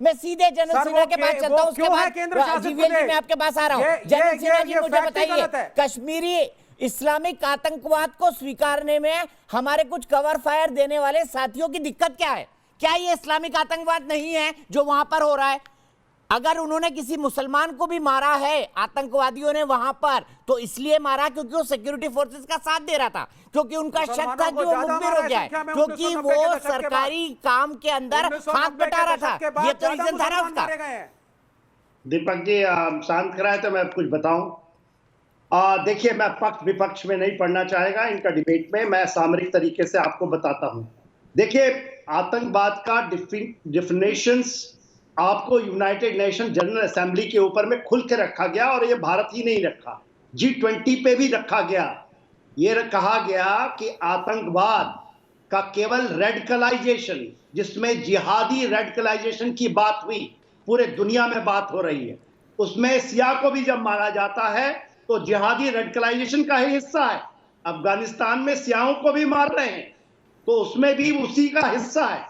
मैं सीधे जनरल सिन्हा के पास चलता हूं, उसके बाद जीवीएल जी मैं आपके पास आ रहा हूं। जनरल सिन्हा जी मुझे बताइए, कश्मीरी इस्लामिक आतंकवाद को स्वीकारने में हमारे कुछ कवर फायर देने वाले साथियों की दिक्कत क्या है? क्या ये इस्लामिक आतंकवाद नहीं है जो वहां पर हो रहा है? अगर उन्होंने किसी मुसलमान को भी मारा है आतंकवादियों ने वहां पर, तो इसलिए मारा क्योंकि वो सिक्योरिटी फोर्सेस का साथ दे रहा था, क्योंकि उनका शक था कि वो मुखबिर हो जाए, क्योंकि वो सरकारी काम के अंदर हाथ बटा रहा था। ये तो रीजन था ना उसका। दीपक जी शांत कराए तो मैं कुछ बताऊं। देखिए, मैं पक्ष विपक्ष में नहीं पढ़ना चाहेगा इनका डिबेट में, मैं सामरिक तरीके से आपको बताता हूं। देखिए, आतंकवाद का डिफिनेशंस आपको यूनाइटेड नेशन जनरल असेंबली के ऊपर में खुल के रखा गया, और ये भारत ही नहीं रखा, G20 पे भी रखा गया। ये कहा गया कि आतंकवाद का केवल रेडिकलाइजेशन, जिसमें जिहादी रेडिकलाइजेशन की बात हुई, पूरे दुनिया में बात हो रही है, उसमें सिया को भी जब मारा जाता है तो जिहादी रेडिकलाइजेशन का ही हिस्सा है। अफगानिस्तान में सियाओं को भी मार रहे हैं तो उसमें भी उसी का हिस्सा है।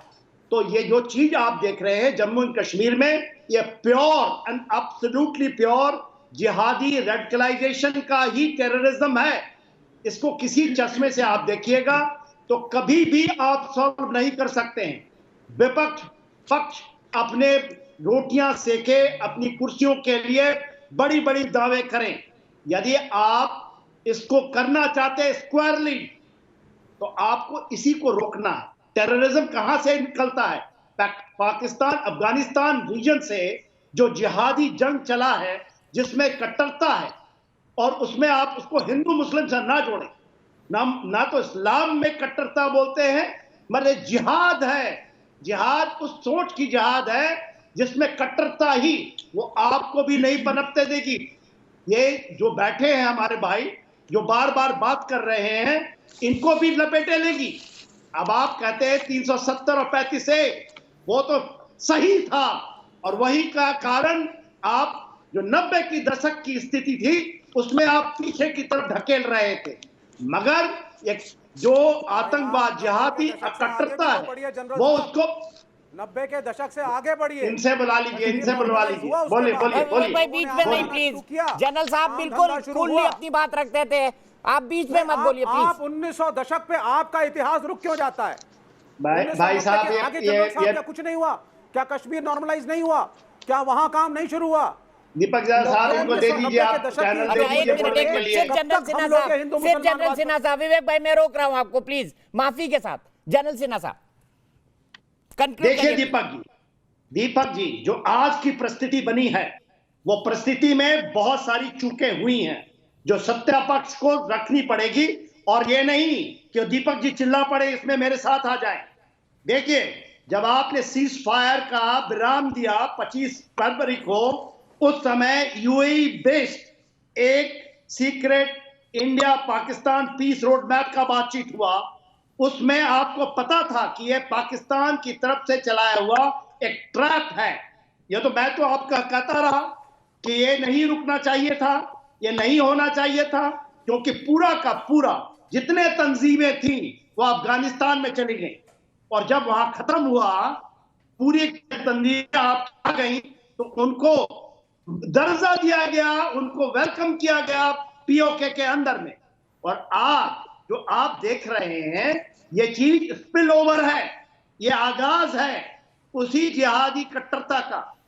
तो ये जो चीज आप देख रहे हैं जम्मू एंड कश्मीर में, ये प्योर एंड एब्सोल्युटली प्योर जिहादी रेडिकलाइजेशन का ही टेररिज्म है। इसको किसी चश्मे से आप देखिएगा तो कभी भी आप सॉल्व नहीं कर सकते हैं। विपक्ष पक्ष अपने रोटियां सेके, अपनी कुर्सियों के लिए बड़ी बड़ी दावे करें। यदि आप इसको करना चाहते हैं स्क्वायरली, तो आपको इसी को रोकना है। टेररिज्म कहां से निकलता है? पाकिस्तान अफगानिस्तान रीजन से जो जिहादी जंग चला है, जिसमें कट्टरता है, और उसमें आप उसको हिंदू मुस्लिम से ना जोड़ें। ना तो इस्लाम में कट्टरता बोलते हैं, मगर जिहाद है। जिहाद उस सोच की जिहाद है जिसमें कट्टरता ही वो आपको भी नहीं पनपते देगी। ये जो बैठे हैं हमारे भाई, जो बार बार बात कर रहे हैं, इनको भी लपेटे लेगी। अब आप कहते हैं 370 और 35 से, वो तो सही था, और वही का कारण आप जो 90 की दशक की स्थिति थी उसमें आप पीछे की तरफ ढकेल रहे थे। मगर एक जो आतंकवाद जिहादी कट्टरता है, वो उसको 90 के दशक से आगे बढ़िए। इनसे बुला लीजिए, इनसे बुलवा लीजिए। बोलिए बोलिए बोलिए। बीच में नहीं प्लीज। जनरल साहब बिल्कुल कूलली अपनी बात रखते थे, आप बीच में मत बोलिए प्लीज। आप 1900 दशक पे आपका इतिहास रुक क्यों जाता है? भाई साहब, ये कुछ नहीं हुआ क्या? कश्मीर नॉर्मलाइज नहीं हुआ क्या? वहां काम नहीं शुरू हुआ? दीपक साहब, इनको दे दीजिए, आप चैनल दे दीजिए बोलने के लिए। जनरल सिन्हा साहब, विवेक भाई मैं रोक रहा हूं आपको प्लीज, माफी के साथ। जनरल सिन्हा साहब देखिए दीपक जी, जो आज की परिस्थिति बनी है, वो परिस्थिति में बहुत सारी चूकें हुई हैं जो सत्ता पक्ष को रखनी पड़ेगी। और ये नहीं कि दीपक जी चिल्ला पड़े इसमें मेरे साथ आ जाएं। देखिए, जब आपने सीज फायर का विराम दिया 25 फरवरी को, उस समय यूएई बेस्ड एक secret India Pakistan peace road map का बातचीत हुआ। उसमें आपको पता था कि यह पाकिस्तान की तरफ से चलाया हुआ एक ट्रैप है। यह तो मैं तो आपका कहता रहा कि यह नहीं रुकना चाहिए था, यह नहीं होना चाहिए था, क्योंकि पूरा का पूरा जितने तंजीमें थी वो अफगानिस्तान में चली गई, और जब वहां खत्म हुआ, पूरी तंजीमें आप आ गई, तो उनको दर्जा दिया गया, उनको वेलकम किया गया पीओके के अंदर में। और आज जो आप देख रहे हैं, ये चीज स्पिल ओवर है, ये आगाज है उसी जिहादी कट्टरता का।